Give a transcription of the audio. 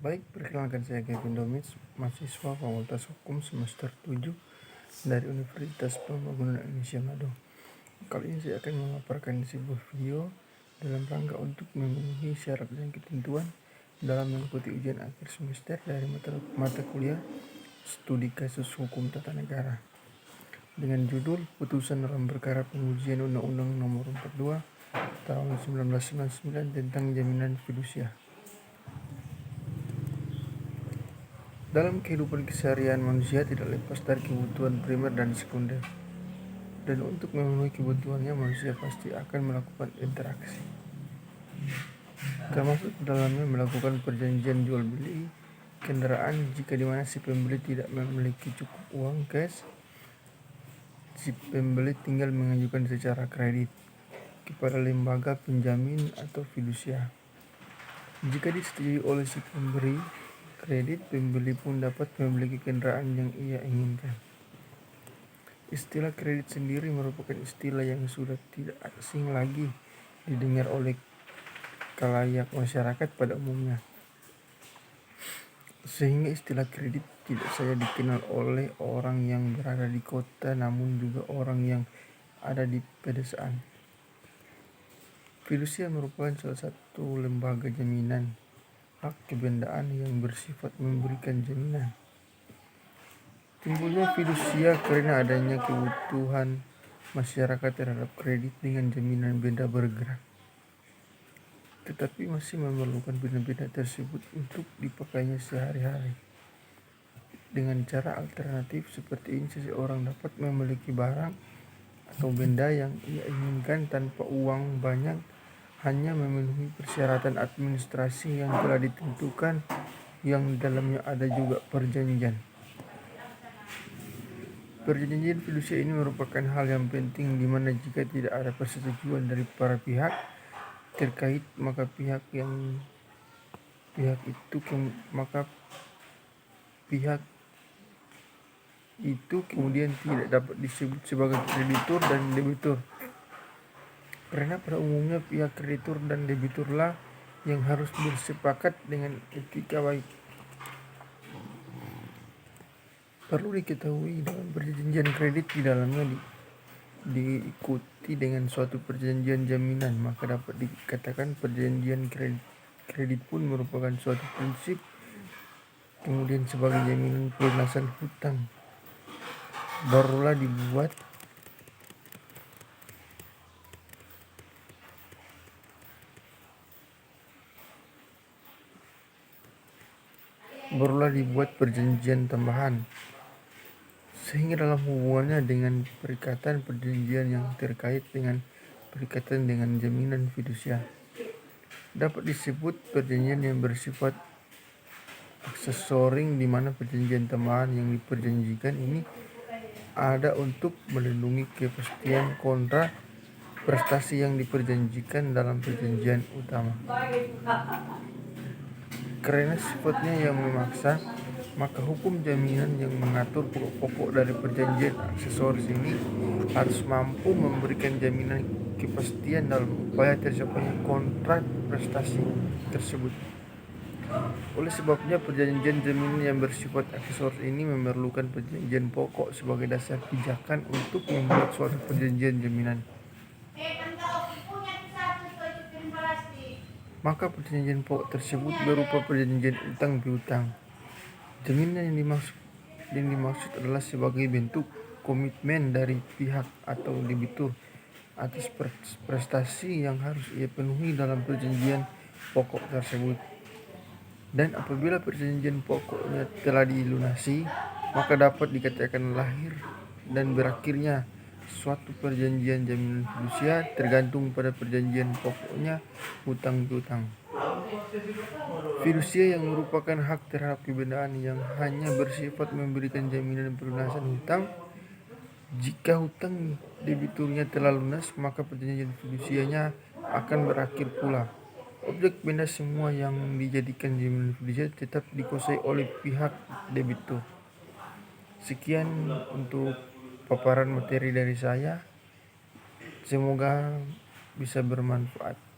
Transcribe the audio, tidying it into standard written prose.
Baik, perkenalkan saya Kevin Domits, mahasiswa Fakultas Hukum semester 7 dari Universitas Pembangunan Indonesia Manado. Kali ini saya akan memaparkan sebuah video dalam rangka untuk memenuhi syarat dan ketentuan dalam mengikuti ujian akhir semester dari mata kuliah Studi Kasus Hukum Tata Negara dengan judul Putusan dalam Perkara Pengujian Undang-Undang Nomor 42 Tahun 1999 tentang Jaminan Fidusia. Dalam kehidupan keseharian manusia tidak lepas dari kebutuhan primer dan sekunder. Dan untuk memenuhi kebutuhannya manusia pasti akan melakukan interaksi. Termasuk dalamnya melakukan perjanjian jual beli kendaraan jika dimana si pembeli tidak memiliki cukup uang cash. Si pembeli tinggal mengajukan secara kredit kepada lembaga penjamin atau fidusia. Jika disetujui oleh si pemberi kredit, pembeli pun dapat memiliki kendaraan yang ia inginkan. Istilah kredit sendiri merupakan istilah yang sudah tidak asing lagi didengar oleh khalayak masyarakat pada umumnya. Sehingga istilah kredit tidak saja dikenal oleh orang yang berada di kota, namun juga orang yang ada di pedesaan. Fidusia merupakan salah satu lembaga jaminan hak kebendaan yang bersifat memberikan jaminan. Timbulnya fidusia karena adanya kebutuhan masyarakat terhadap kredit dengan jaminan benda bergerak. Tetapi masih memerlukan benda-benda tersebut untuk dipakainya sehari-hari. Dengan cara alternatif seperti ini, seseorang dapat memiliki barang atau benda yang ia inginkan tanpa uang banyak, hanya memenuhi persyaratan administrasi yang telah ditentukan, yang di dalamnya ada juga perjanjian. Perjanjian fidusia ini merupakan hal yang penting di mana jika tidak ada persetujuan dari para pihak terkait, maka pihak itu kemudian tidak dapat disebut sebagai kreditur dan debitur. Karena pada umumnya pihak kreditur dan debiturlah yang harus bersepakat dengan etika baik. Perlu diketahui dalam perjanjian kredit di dalamnya diikuti dengan suatu perjanjian jaminan, maka dapat dikatakan perjanjian kredit pun merupakan suatu prinsip kemudian sebagai jaminan pelunasan hutang. Barulah dibuat perjanjian tambahan, sehingga dalam hubungannya dengan perikatan perjanjian yang terkait dengan perikatan dengan jaminan fidusia dapat disebut perjanjian yang bersifat aksesoring, di mana perjanjian tambahan yang diperjanjikan ini ada untuk melindungi kepastian kontra prestasi yang diperjanjikan dalam perjanjian utama. Karena sifatnya yang memaksa, maka hukum jaminan yang mengatur pokok-pokok dari perjanjian aksesoris ini harus mampu memberikan jaminan kepastian dalam upaya tercapainya kontrak prestasi tersebut. Oleh sebabnya, perjanjian jaminan yang bersifat aksesoris ini memerlukan perjanjian pokok sebagai dasar pijakan untuk membuat suatu perjanjian jaminan. Maka perjanjian pokok tersebut berupa perjanjian utang piutang. Jaminan yang dimaksud adalah sebagai bentuk komitmen dari pihak atau debitur atas prestasi yang harus ia penuhi dalam perjanjian pokok tersebut. Dan apabila perjanjian pokoknya telah dilunasi, maka dapat dikatakan lahir dan berakhirnya suatu perjanjian jaminan fidusia tergantung pada perjanjian pokoknya hutang piutang. Fidusia yang merupakan hak terhadap kebendaan yang hanya bersifat memberikan jaminan pelunasan hutang. Jika hutang debiturnya telah lunas, maka perjanjian fidusianya akan berakhir pula. Objek benda semua yang dijadikan jaminan fidusia tetap dikuasai oleh pihak debitur. Sekian untuk paparan materi dari saya. Semoga bisa bermanfaat.